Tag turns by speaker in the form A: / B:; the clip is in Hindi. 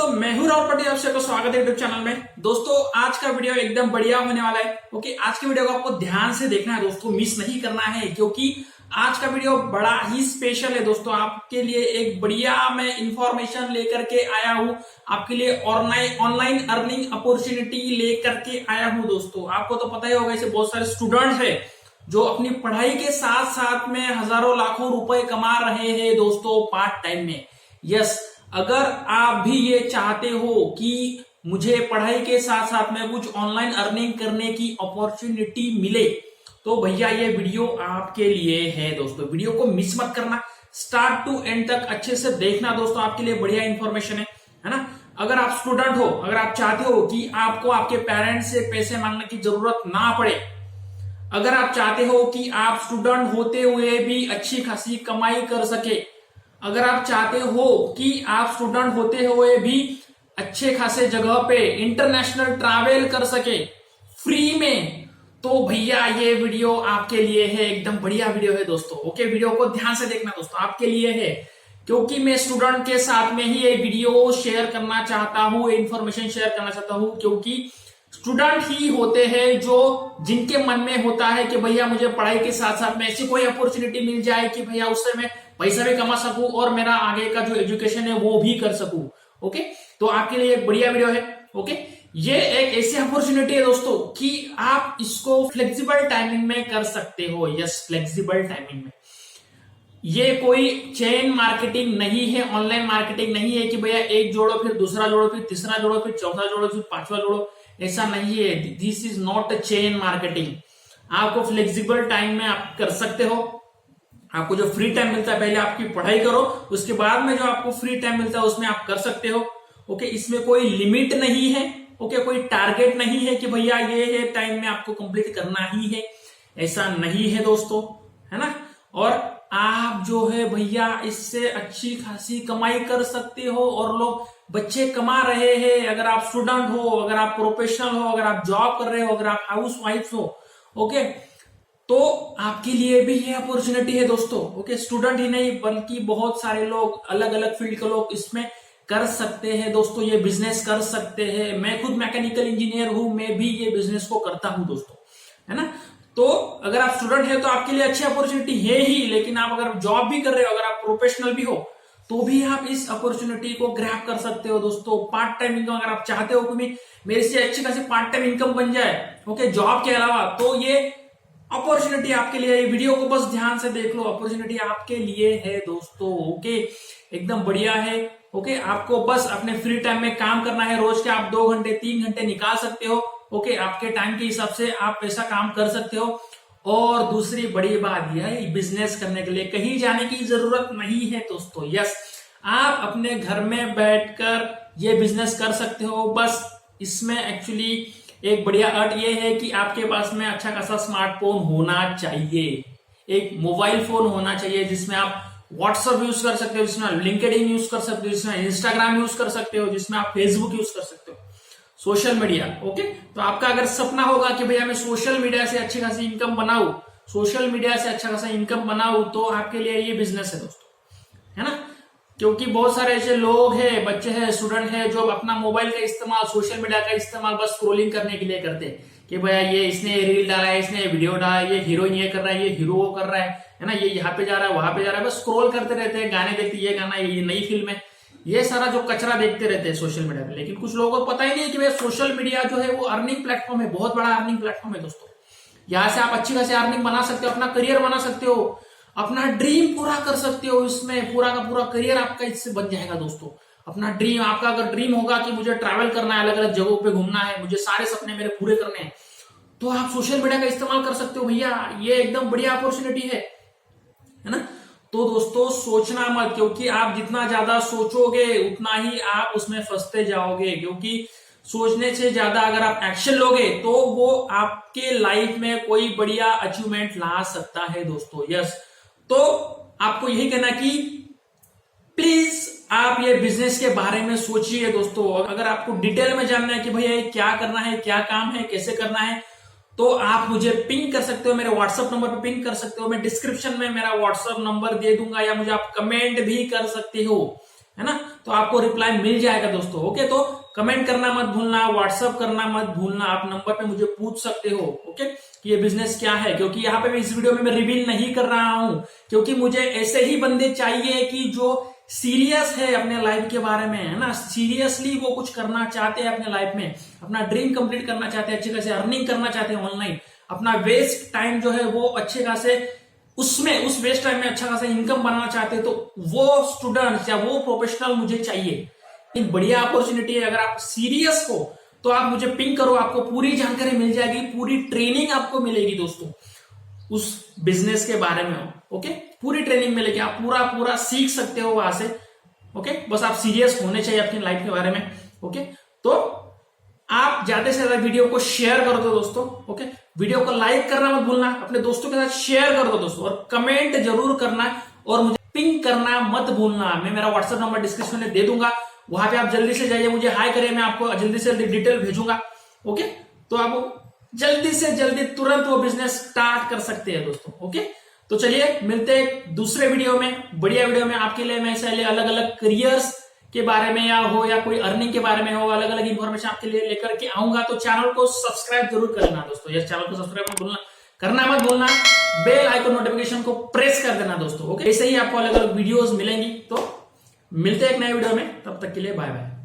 A: दोस्तों मैं हूं राहुल पटेल, आप सबका स्वागत है यूट्यूब चैनल में। दोस्तों आज का वीडियो एकदम बढ़िया होने वाला है। ओके, आज के वीडियो को आपको ध्यान से देखना है दोस्तों, मिस नहीं करना है, क्योंकि आज का वीडियो बड़ा ही स्पेशल है दोस्तों। आपके लिए एक बढ़िया मैं इंफॉर्मेशन लेकर के आया हूं, आपके लिए ऑनलाइन अर्निंग अपॉर्चुनिटी लेकर के आया हूं दोस्तों। आपको तो पता ही होगा, ऐसे बहुत सारे स्टूडेंट है जो अपनी पढ़ाई के साथ साथ में हजारों लाखों रुपए कमा रहे हैं दोस्तों पार्ट टाइम में। यस, अगर आप भी ये चाहते हो कि मुझे पढ़ाई के साथ साथ में कुछ ऑनलाइन अर्निंग करने की अपॉर्चुनिटी मिले, तो भैया ये वीडियो आपके लिए है दोस्तों। वीडियो को मिस मत करना, स्टार्ट टू एंड तक अच्छे से देखना दोस्तों, आपके लिए बढ़िया इंफॉर्मेशन है ना। अगर आप स्टूडेंट हो, अगर आप चाहते हो कि आपको आपके पेरेंट्स से पैसे मांगने की जरूरत ना पड़े, अगर आप चाहते हो कि आप स्टूडेंट होते हुए भी अच्छी खासी कमाई कर सके, अगर आप चाहते हो कि आप स्टूडेंट होते हुए भी अच्छे खासे जगह पे इंटरनेशनल ट्रैवल कर सके फ्री में, तो भैया ये वीडियो आपके लिए है, एकदम बढ़िया वीडियो है दोस्तों। ओके, वीडियो को ध्यान से देखना दोस्तों, आपके लिए है, क्योंकि मैं स्टूडेंट के साथ में ही ये वीडियो शेयर करना चाहता हूँ, इन्फॉर्मेशन शेयर करना चाहता हूँ, क्योंकि स्टूडेंट ही होते हैं जो जिनके मन में होता है कि भैया मुझे पढ़ाई के साथ साथ में ऐसी कोई अपॉर्चुनिटी मिल जाए कि भैया उससे मैं पैसा भी कमा सकूं और मेरा आगे का जो एजुकेशन है वो भी कर सकूं। ओके, तो आपके लिए एक बढ़िया वीडियो है। ओके, ये एक ऐसी अपॉर्चुनिटी है दोस्तों कि आप इसको फ्लेक्सिबल टाइमिंग में कर सकते हो। यस, फ्लेक्सिबल टाइमिंग में। ये कोई चेन मार्केटिंग नहीं है, ऑनलाइन मार्केटिंग नहीं है कि भैया एक जोड़ो फिर दूसरा जोड़ो फिर तीसरा जोड़ो फिर चौथा जोड़ो फिर पांचवा जोड़ो, ऐसा नहीं है। This is not a chain marketing. आपको फ्लेक्सिबल टाइम में आप कर सकते हो। आपको जो फ्री टाइम मिलता है, पहले आपकी पढ़ाई करो, उसके बाद में जो आपको फ्री टाइम मिलता है उसमें आप कर सकते हो। ओके, इसमें कोई लिमिट नहीं है। ओके, कोई टारगेट नहीं है कि भैया ये टाइम में आपको कंप्लीट करना ही है, ऐसा नहीं है दोस्तों, है ना। और आप जो है भैया इससे अच्छी खासी कमाई कर सकते हो, और लोग बच्चे कमा रहे हैं। अगर आप स्टूडेंट हो, अगर आप प्रोफेशनल हो, अगर आप जॉब कर रहे हो, अगर आप हाउस वाइफ हो, ओके, तो आपके लिए भी ये अपॉर्चुनिटी है दोस्तों। ओके, स्टूडेंट ही नहीं बल्कि बहुत सारे लोग, अलग अलग फील्ड के लोग इसमें कर सकते हैं दोस्तों, ये बिजनेस कर सकते हैं। मैं खुद मैकेनिकल इंजीनियर हूं, मैं भी ये बिजनेस को करता हूं दोस्तों, है ना। तो अगर आप स्टूडेंट है तो आपके लिए अच्छी अपॉर्चुनिटी है ही, लेकिन आप अगर जॉब भी कर रहे हो, अगर आप प्रोफेशनल भी हो, तो भी आप इस अपॉर्चुनिटी को ग्रैब कर सकते हो दोस्तों। पार्ट टाइम इनकम अगर आप चाहते हो कि मेरे से अच्छी खासी पार्ट टाइम इनकम बन जाए, ओके, जॉब के अलावा, तो ये अपॉर्चुनिटी आपके लिए। ये वीडियो को बस ध्यान से देख लो, अपॉर्चुनिटी आपके लिए है दोस्तों। ओके, एकदम बढ़िया है। ओके, आपको बस अपने फ्री टाइम में काम करना है। रोज के आप 2 घंटे 3 घंटे निकाल सकते हो। ओके, आपके टाइम के हिसाब से आप ऐसा काम कर सकते हो। और दूसरी बड़ी बात यह है, बिजनेस करने के लिए कहीं जाने की जरूरत नहीं है दोस्तों। यस, आप अपने घर में बैठकर ये बिजनेस कर सकते हो। बस इसमें एक्चुअली एक बढ़िया अर्थ ये है कि आपके पास में अच्छा खासा स्मार्टफोन होना चाहिए, एक मोबाइल फोन होना चाहिए, जिसमें आप व्हाट्सएप यूज कर सकते हो, जिसमें आप लिंक्डइन यूज कर सकते हो, जिसमें इंस्टाग्राम यूज कर सकते हो, जिसमें आप फेसबुक यूज कर सकते हो, सोशल मीडिया। ओके, तो आपका अगर सपना होगा कि भैया मैं सोशल मीडिया से अच्छी खासी इनकम बनाऊं, सोशल मीडिया से अच्छा खासा इनकम बनाऊं, तो आपके लिए ये बिजनेस है दोस्तों, है ना। क्योंकि बहुत सारे ऐसे लोग हैं, बच्चे हैं, स्टूडेंट हैं, जो अपना मोबाइल का इस्तेमाल, सोशल मीडिया का इस्तेमाल बस स्क्रोलिंग करने के लिए करते हैं कि भैया ये इसने रील डाला है, इसने वीडियो डाला है, ये हीरोइन ये कर रहा है, ये हीरो वो कर रहा है ना, ये यहाँ पे जा रहा है, वहां पे जा रहा है, बस स्क्रोल करते रहते हैं, गाने देखते, ये गाना, ये नई फिल्म है, ये सारा जो कचरा देखते रहते हैं सोशल मीडिया पे। लेकिन कुछ लोगों को पता ही नहीं है कि भाई सोशल मीडिया जो है वो अर्निंग प्लेटफॉर्म है, बहुत बड़ा अर्निंग प्लेटफॉर्म है दोस्तों। यहाँ से आप अच्छी खासी अर्निंग बना सकते हो, अपना करियर बना सकते हो, अपना ड्रीम पूरा कर सकते हो। इसमें पूरा का पूरा करियर आपका इससे बन जाएगा दोस्तों। अपना ड्रीम, आपका अगर ड्रीम होगा कि मुझे ट्रैवल करना है, अलग अलग जगहों पे घूमना है, मुझे सारे सपने मेरे पूरे करने हैं, तो आप सोशल मीडिया का इस्तेमाल कर सकते हो भैया। ये एकदम बढ़िया अपॉर्चुनिटी है ना। तो दोस्तों सोचना मत, क्योंकि आप जितना ज्यादा सोचोगे उतना ही आप उसमें फंसते जाओगे। क्योंकि सोचने से ज्यादा अगर आप एक्शन लोगे तो वो आपके लाइफ में कोई बढ़िया अचीवमेंट ला सकता है दोस्तों। यस, तो आपको यही कहना कि प्लीज आप ये बिजनेस के बारे में सोचिए दोस्तों। अगर आपको डिटेल में जानना है कि भैया ये क्या करना है, क्या काम है, कैसे करना है, तो आप मुझे पिंग कर सकते हो, मेरे व्हाट्सएप नंबर पे पिंग कर सकते हो। मैं डिस्क्रिप्शन में मेरा व्हाट्सएप नंबर दे दूंगा, या मुझे आप कमेंट भी कर सकते हो। है ना, तो आपको रिप्लाई मिल जाएगा दोस्तों। ओके, तो कमेंट करना मत भूलना, व्हाट्सअप करना मत भूलना, आप नंबर पे मुझे पूछ सकते हो। ओके, कि ये बिजनेस क्या है, क्योंकि यहाँ पे मैं इस वीडियो में मैं रिवील नहीं कर रहा हूं, क्योंकि मुझे ऐसे ही बंदे चाहिए कि जो सीरियस है अपने लाइफ के बारे में, है ना, सीरियसली वो कुछ करना चाहते हैं अपने लाइफ में, अपना ड्रीम कंप्लीट करना चाहते हैं, अच्छे खासे अर्निंग करना चाहते हैं ऑनलाइन, अपना वेस्ट टाइम जो है वो अच्छे खासे उसमें उस वेस्ट टाइम में अच्छा खासा इनकम बनाना चाहते हैं, तो वो स्टूडेंट्स या वो प्रोफेशनल मुझे चाहिए। एक बढ़िया अपॉर्चुनिटी है, अगर आप सीरियस हो तो आप मुझे पिंग करो, आपको पूरी जानकारी मिल जाएगी, पूरी ट्रेनिंग आपको मिलेगी दोस्तों उस बिजनेस के बारे में। ओके, पूरी ट्रेनिंग मिलेगी, आप पूरा पूरा सीख सकते हो वहां से। ओके, बस आप सीरियस होने चाहिए अपनी लाइफ के बारे में। ओके, तो आप ज्यादा से ज्यादा वीडियो को शेयर कर दो दोस्तों। ओके, वीडियो को लाइक करना मत भूलना, अपने दोस्तों के साथ शेयर कर दो दोस्तों, और कमेंट जरूर करना और मुझे पिंग करना मत भूलना। मैं मेरा व्हाट्सएप नंबर डिस्क्रिप्शन में दे दूंगा, वहां पे आप जल्दी से जाइए, मुझे हाई करिए, मैं आपको जल्दी से जल्दी डिटेल भेजूंगा। ओके, तो आप जल्दी से जल्दी तुरंत वो बिजनेस स्टार्ट कर सकते हैं दोस्तों। ओके, तो चलिए मिलते हैं दूसरे वीडियो में, बढ़िया वीडियो में। आपके लिए मैं ऐसे अलग अलग करियर्स के बारे में या कोई अर्निंग के बारे में हो, अलग अलग इन्फॉर्मेशन आपके लिए लेकर के आऊंगा। तो चैनल को सब्सक्राइब जरूर करना दोस्तों, ये चैनल को सब्सक्राइब करना मत भूलना, बेल आइकन नोटिफिकेशन को प्रेस कर देना दोस्तों। ओके, ऐसे ही आपको अलग अलग वीडियोस मिलेंगी। तो मिलते हैं एक नए वीडियो में, तब तक के लिए बाय बाय।